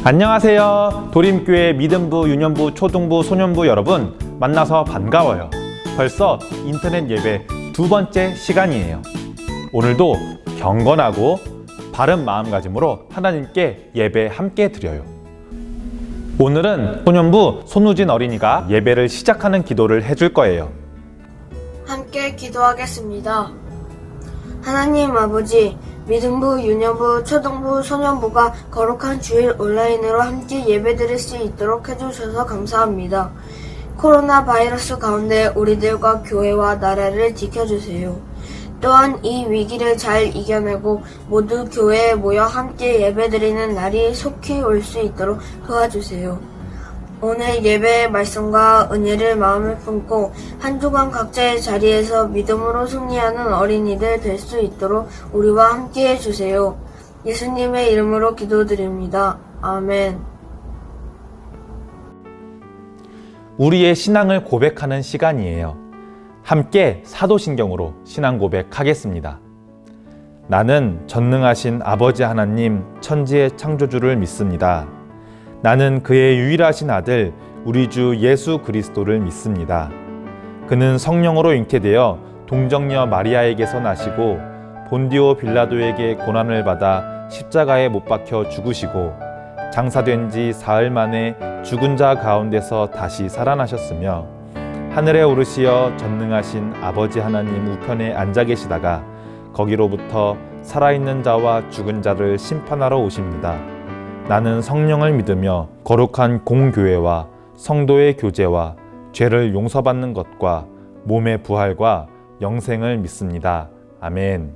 안녕하세요. 도림교회 믿음부, 유년부, 초등부, 소년부 여러분, 만나서 반가워요. 벌써 인터넷 예배 두 번째 시간이에요. 오늘도 경건하고 바른 마음가짐으로 하나님께 예배 함께 드려요. 오늘은 소년부 손우진 어린이가 예배를 시작하는 기도를 해줄 거예요. 함께 기도하겠습니다. 하나님 아버지, 믿음부, 유년부, 초등부, 소년부가 거룩한 주일 온라인으로 함께 예배드릴 수 있도록 해주셔서 감사합니다. 코로나 바이러스 가운데 우리들과 교회와 나라를 지켜주세요. 또한 이 위기를 잘 이겨내고 모두 교회에 모여 함께 예배드리는 날이 속히 올 수 있도록 도와주세요. 오늘 예배의 말씀과 은혜를 마음에 품고 한 주간 각자의 자리에서 믿음으로 승리하는 어린이들 될 수 있도록 우리와 함께 해주세요. 예수님의 이름으로 기도드립니다. 아멘. 우리의 신앙을 고백하는 시간이에요. 함께 사도신경으로 신앙 고백하겠습니다. 나는 전능하신 아버지 하나님 천지의 창조주를 믿습니다. 나는 그의 유일하신 아들 우리 주 예수 그리스도를 믿습니다. 그는 성령으로 잉태되어 동정녀 마리아에게서 나시고 본디오 빌라도에게 고난을 받아 십자가에 못 박혀 죽으시고 장사된 지 사흘 만에 죽은 자 가운데서 다시 살아나셨으며 하늘에 오르시어 전능하신 아버지 하나님 우편에 앉아 계시다가 거기로부터 살아있는 자와 죽은 자를 심판하러 오십니다. 나는 성령을 믿으며 거룩한 공교회와 성도의 교제와 죄를 용서받는 것과 몸의 부활과 영생을 믿습니다. 아멘.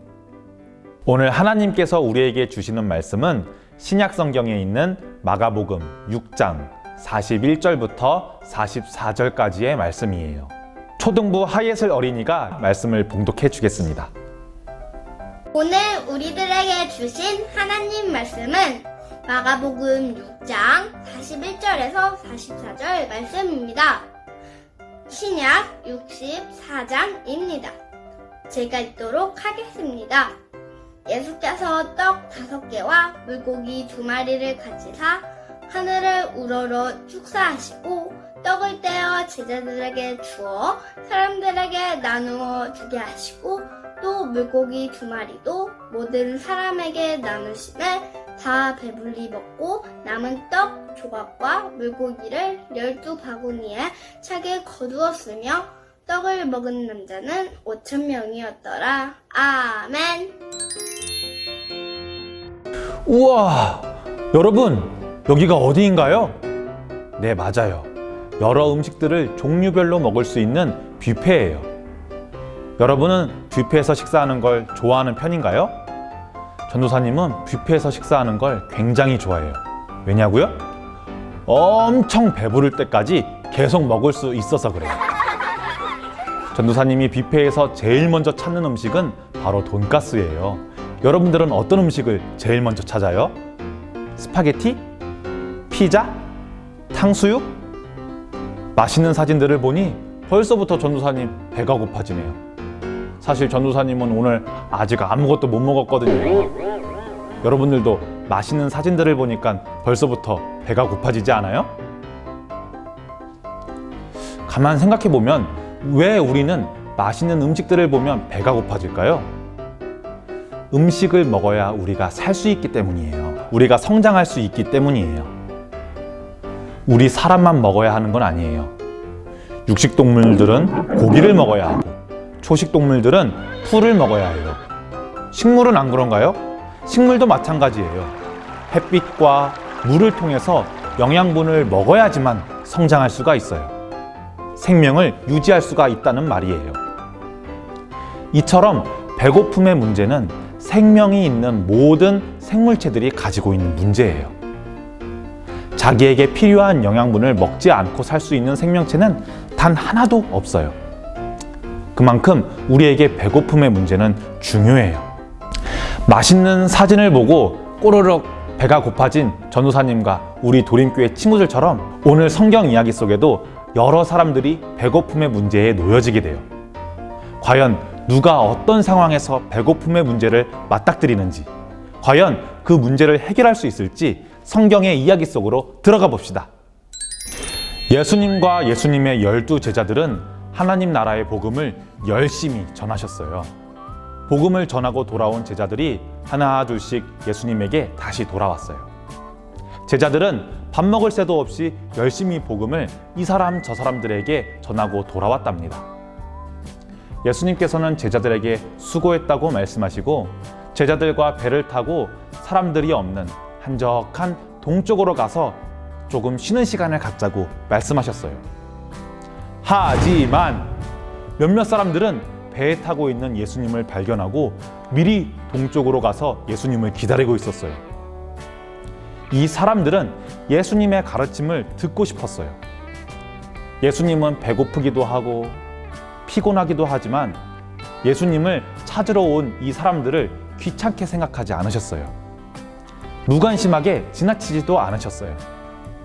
오늘 하나님께서 우리에게 주시는 말씀은 신약 성경에 있는 마가복음 6장 41절부터 44절까지의 말씀이에요. 초등부 하예슬 어린이가 말씀을 봉독해 주겠습니다. 오늘 우리들에게 주신 하나님 말씀은 마가복음 6장 41절에서 44절 말씀입니다. 신약 64장입니다. 제가 읽도록 하겠습니다. 예수께서 떡 5개와 물고기 2마리를 가지사 하늘을 우러러 축사하시고 떡을 떼어 제자들에게 주어 사람들에게 나누어 주게 하시고 또 물고기 2마리도 모든 사람에게 나누심에 다 배불리 먹고 남은 떡 조각과 물고기를 12바구니에 차게 거두었으며 떡을 먹은 남자는 5,000명이었더라. 아멘. 우와! 여러분, 여기가 어디인가요? 네, 맞아요. 여러 음식들을 종류별로 먹을 수 있는 뷔페예요. 여러분은 뷔페에서 식사하는 걸 좋아하는 편인가요? 전도사님은 뷔페에서 식사하는 걸 굉장히 좋아해요. 왜냐고요? 엄청 배부를 때까지 계속 먹을 수 있어서 그래요. 전도사님이 뷔페에서 제일 먼저 찾는 음식은 바로 돈가스예요. 여러분들은 어떤 음식을 제일 먼저 찾아요? 스파게티? 피자? 탕수육? 맛있는 사진들을 보니 벌써부터 전도사님 배가 고파지네요. 사실 전도사님은 오늘 아직 아무것도 못 먹었거든요. 여러분들도 맛있는 사진들을 보니까 벌써부터 배가 고파지지 않아요? 가만 생각해보면 왜 우리는 맛있는 음식들을 보면 배가 고파질까요? 음식을 먹어야 우리가 살 수 있기 때문이에요. 우리가 성장할 수 있기 때문이에요. 우리 사람만 먹어야 하는 건 아니에요. 육식동물들은 고기를 먹어야 하고 초식동물들은 풀을 먹어야 해요. 식물은 안 그런가요? 식물도 마찬가지예요. 햇빛과 물을 통해서 영양분을 먹어야지만 성장할 수가 있어요. 생명을 유지할 수가 있다는 말이에요. 이처럼 배고픔의 문제는 생명이 있는 모든 생물체들이 가지고 있는 문제예요. 자기에게 필요한 영양분을 먹지 않고 살 수 있는 생명체는 단 하나도 없어요. 그만큼 우리에게 배고픔의 문제는 중요해요. 맛있는 사진을 보고 꼬르륵 배가 고파진 전도사님과 우리 도림교회 친구들처럼 오늘 성경 이야기 속에도 여러 사람들이 배고픔의 문제에 놓여지게 돼요. 과연 누가 어떤 상황에서 배고픔의 문제를 맞닥뜨리는지, 과연 그 문제를 해결할 수 있을지 성경의 이야기 속으로 들어가 봅시다. 예수님과 예수님의 12 제자들은 하나님 나라의 복음을 열심히 전하셨어요. 복음을 전하고 돌아온 제자들이 하나 둘씩 예수님에게 다시 돌아왔어요. 제자들은 밥 먹을 새도 없이 열심히 복음을 이 사람 저 사람들에게 전하고 돌아왔답니다. 예수님께서는 제자들에게 수고했다고 말씀하시고 제자들과 배를 타고 사람들이 없는 한적한 동쪽으로 가서 조금 쉬는 시간을 갖자고 말씀하셨어요. 하지만 몇몇 사람들은 배에 타고 있는 예수님을 발견하고 미리 동쪽으로 가서 예수님을 기다리고 있었어요. 이 사람들은 예수님의 가르침을 듣고 싶었어요. 예수님은 배고프기도 하고 피곤하기도 하지만 예수님을 찾으러 온 이 사람들을 귀찮게 생각하지 않으셨어요. 무관심하게 지나치지도 않으셨어요.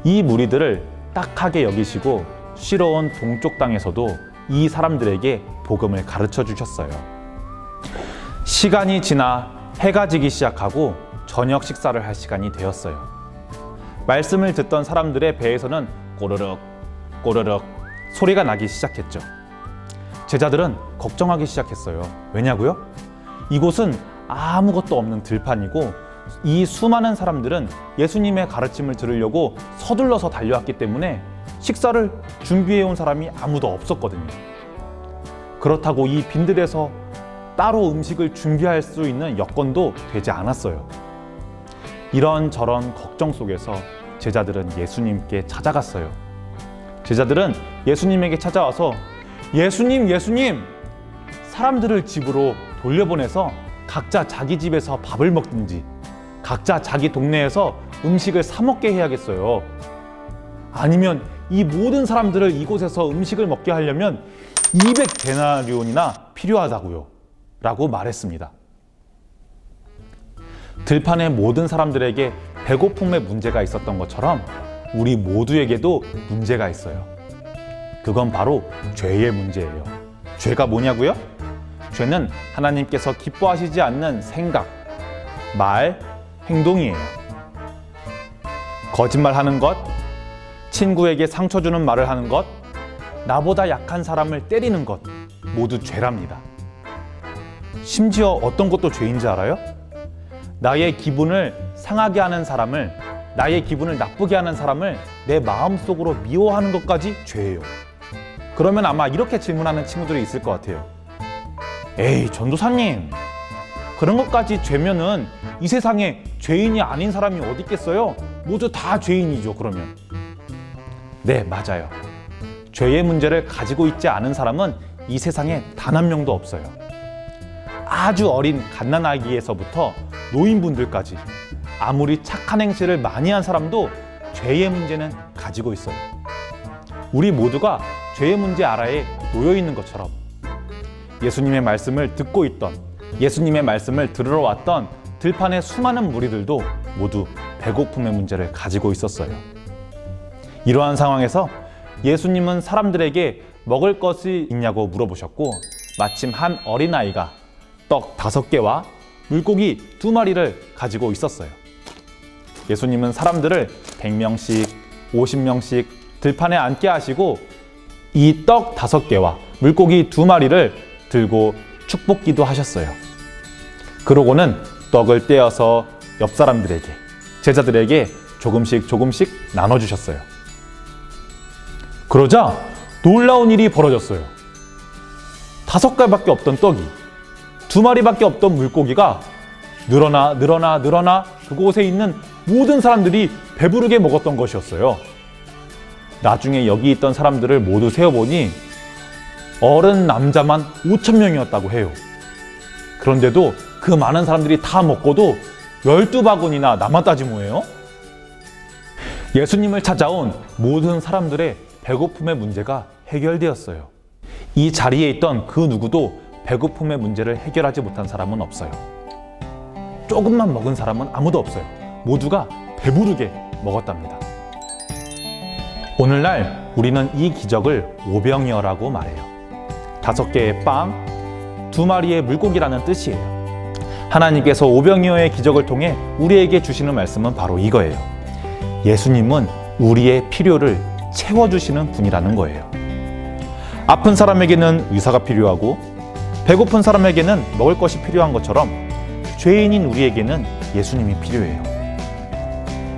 이 무리들을 딱하게 여기시고 쉬러 온 동쪽 땅에서도 이 사람들에게 복음을 가르쳐 주셨어요. 시간이 지나 해가 지기 시작하고 저녁 식사를 할 시간이 되었어요. 말씀을 듣던 사람들의 배에서는 꼬르륵 꼬르륵 소리가 나기 시작했죠. 제자들은 걱정하기 시작했어요. 왜냐고요? 이곳은 아무것도 없는 들판이고 이 수많은 사람들은 예수님의 가르침을 들으려고 서둘러서 달려왔기 때문에 식사를 준비해온 사람이 아무도 없었거든요. 그렇다고 이 빈들에서 따로 음식을 준비할 수 있는 여건도 되지 않았어요. 이런저런 걱정 속에서 제자들은 예수님께 찾아갔어요. 제자들은 예수님에게 찾아와서 예수님, 사람들을 집으로 돌려보내서 각자 자기 집에서 밥을 먹든지 각자 자기 동네에서 음식을 사 먹게 해야겠어요. 아니면 이 모든 사람들을 이곳에서 음식을 먹게 하려면 200데나리온이나 필요하다고요. 라고 말했습니다. 들판의 모든 사람들에게 배고픔의 문제가 있었던 것처럼 우리 모두에게도 문제가 있어요. 그건 바로 죄의 문제예요. 죄가 뭐냐고요? 죄는 하나님께서 기뻐하시지 않는 생각, 말, 행동이에요. 거짓말하는 것, 친구에게 상처 주는 말을 하는 것, 나보다 약한 사람을 때리는 것 모두 죄랍니다. 심지어 어떤 것도 죄인지 알아요? 나의 기분을 상하게 하는 사람을, 나의 기분을 나쁘게 하는 사람을 내 마음속으로 미워하는 것까지 죄예요. 그러면 아마 이렇게 질문하는 친구들이 있을 것 같아요. 에이, 전도사님, 그런 것까지 죄면은 이 세상에 죄인이 아닌 사람이 어디 있겠어요? 모두 다 죄인이죠, 그러면. 네, 맞아요. 죄의 문제를 가지고 있지 않은 사람은 이 세상에 단 한 명도 없어요. 아주 어린 갓난아기에서부터 노인분들까지 아무리 착한 행실을 많이 한 사람도 죄의 문제는 가지고 있어요. 우리 모두가 죄의 문제 아래에 놓여 있는 것처럼 예수님의 말씀을 듣고 있던, 예수님의 말씀을 들으러 왔던 들판의 수많은 무리들도 모두 배고픔의 문제를 가지고 있었어요. 이러한 상황에서 예수님은 사람들에게 먹을 것이 있냐고 물어보셨고 마침 한 어린아이가 떡 5개와 물고기 2마리를 가지고 있었어요. 예수님은 사람들을 100명씩, 50명씩 들판에 앉게 하시고 이 떡 5개와 물고기 2마리를 들고 축복기도 하셨어요. 그러고는 떡을 떼어서 옆 사람들에게, 제자들에게 조금씩 나눠주셨어요. 그러자 놀라운 일이 벌어졌어요. 5개밖에 없던 떡이 2마리밖에 없던 물고기가 늘어나 그곳에 있는 모든 사람들이 배부르게 먹었던 것이었어요. 나중에 여기 있던 사람들을 모두 세어보니 어른 남자만 5,000명이었다고 해요. 그런데도 그 많은 사람들이 다 먹고도 12바구니나 남았다지 뭐예요? 예수님을 찾아온 모든 사람들의 배고픔의 문제가 해결되었어요. 이 자리에 있던 그 누구도 배고픔의 문제를 해결하지 못한 사람은 없어요. 조금만 먹은 사람은 아무도 없어요. 모두가 배부르게 먹었답니다. 오늘날 우리는 이 기적을 오병이어라고 말해요. 5개의 빵, 2마리의 물고기라는 뜻이에요. 하나님께서 오병이어의 기적을 통해 우리에게 주시는 말씀은 바로 이거예요. 예수님은 우리의 필요를 채워주시는 분이라는 거예요. 아픈 사람에게는 의사가 필요하고 배고픈 사람에게는 먹을 것이 필요한 것처럼 죄인인 우리에게는 예수님이 필요해요.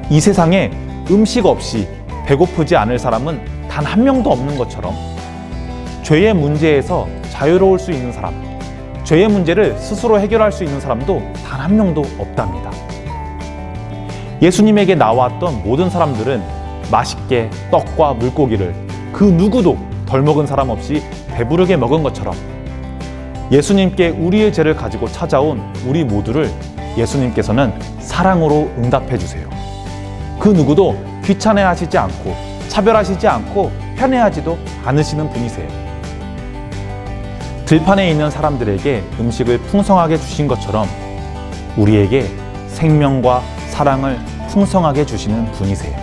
이 세상에 음식 없이 배고프지 않을 사람은 단 한 명도 없는 것처럼 죄의 문제에서 자유로울 수 있는 사람, 죄의 문제를 스스로 해결할 수 있는 사람도 단 한 명도 없답니다. 예수님에게 나왔던 모든 사람들은 맛있게 떡과 물고기를 그 누구도 덜 먹은 사람 없이 배부르게 먹은 것처럼 예수님께 우리의 죄를 가지고 찾아온 우리 모두를 예수님께서는 사랑으로 응답해 주세요. 그 누구도 귀찮아하시지 않고 차별하시지 않고 편애하지도 않으시는 분이세요. 들판에 있는 사람들에게 음식을 풍성하게 주신 것처럼 우리에게 생명과 사랑을 풍성하게 주시는 분이세요.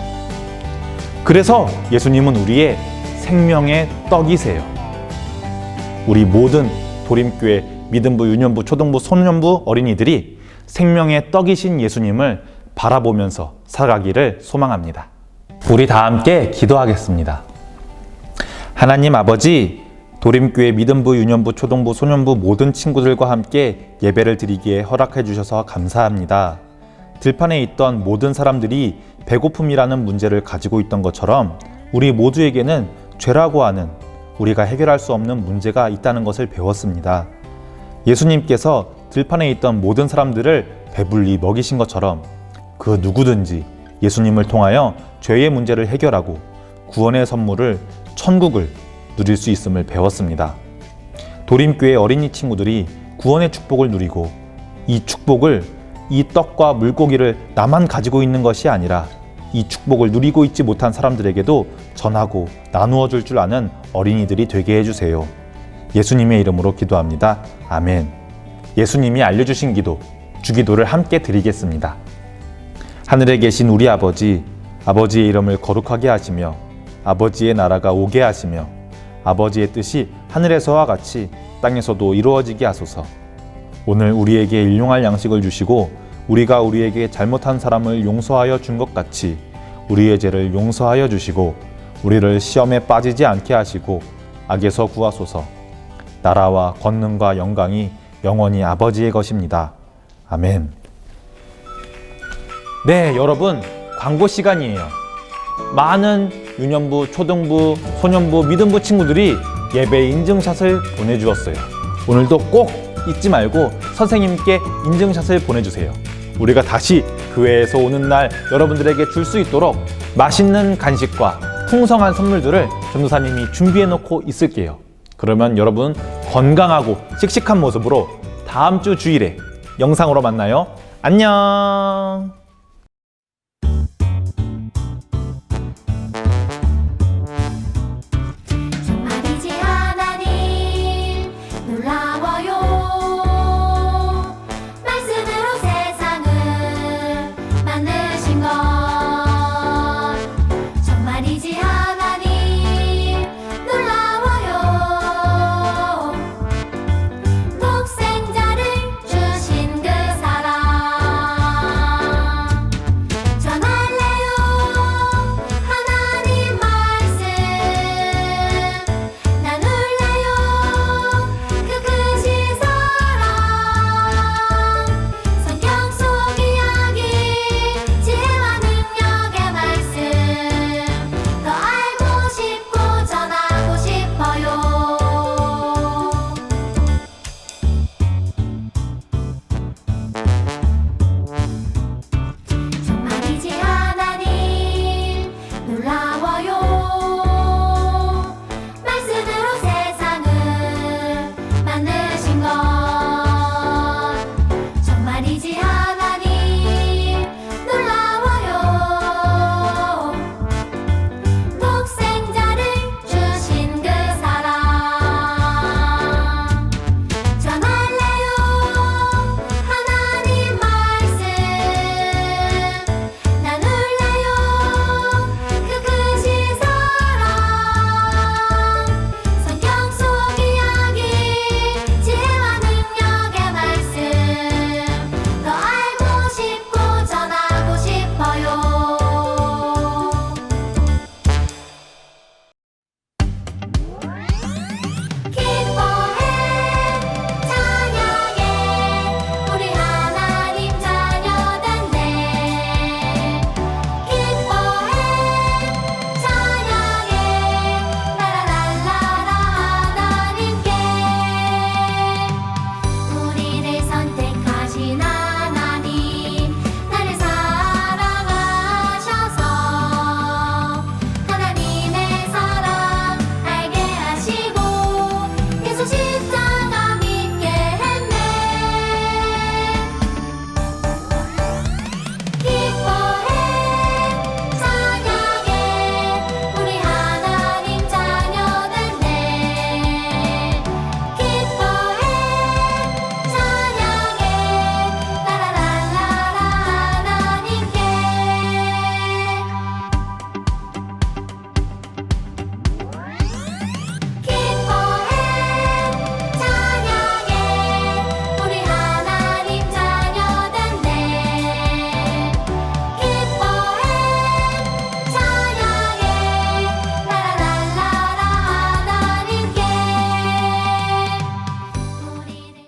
그래서 예수님은 우리의 생명의 떡이세요. 우리 모든 도림교회 믿음부, 유년부, 초등부, 소년부 어린이들이 생명의 떡이신 예수님을 바라보면서 살아가기를 소망합니다. 우리 다 함께 기도하겠습니다. 하나님 아버지, 도림교회 믿음부, 유년부, 초등부, 소년부 모든 친구들과 함께 예배를 드리기에 허락해 주셔서 감사합니다. 들판에 있던 모든 사람들이 배고픔이라는 문제를 가지고 있던 것처럼 우리 모두에게는 죄라고 하는 우리가 해결할 수 없는 문제가 있다는 것을 배웠습니다. 예수님께서 들판에 있던 모든 사람들을 배불리 먹이신 것처럼 그 누구든지 예수님을 통하여 죄의 문제를 해결하고 구원의 선물을 천국을 누릴 수 있음을 배웠습니다. 도림교회 어린이 친구들이 구원의 축복을 누리고 이 축복을, 이 떡과 물고기를 나만 가지고 있는 것이 아니라 이 축복을 누리고 있지 못한 사람들에게도 전하고 나누어 줄 줄 아는 어린이들이 되게 해주세요. 예수님의 이름으로 기도합니다. 아멘. 예수님이 알려주신 기도, 주기도를 함께 드리겠습니다. 하늘에 계신 우리 아버지, 아버지의 이름을 거룩하게 하시며 아버지의 나라가 오게 하시며 아버지의 뜻이 하늘에서와 같이 땅에서도 이루어지게 하소서. 오늘 우리에게 일용할 양식을 주시고 우리가 우리에게 잘못한 사람을 용서하여 준 것 같이 우리의 죄를 용서하여 주시고 우리를 시험에 빠지지 않게 하시고 악에서 구하소서. 나라와 권능과 영광이 영원히 아버지의 것입니다. 아멘. 네, 여러분, 광고 시간이에요. 많은 유년부, 초등부, 소년부, 믿음부 친구들이 예배 인증샷을 보내주었어요. 오늘도 꼭 잊지 말고 선생님께 인증샷을 보내주세요. 우리가 다시 교회에서 오는 날 여러분들에게 줄 수 있도록 맛있는 간식과 풍성한 선물들을 전도사님이 준비해 놓고 있을게요. 그러면 여러분 건강하고 씩씩한 모습으로 다음 주 주일에 영상으로 만나요. 안녕.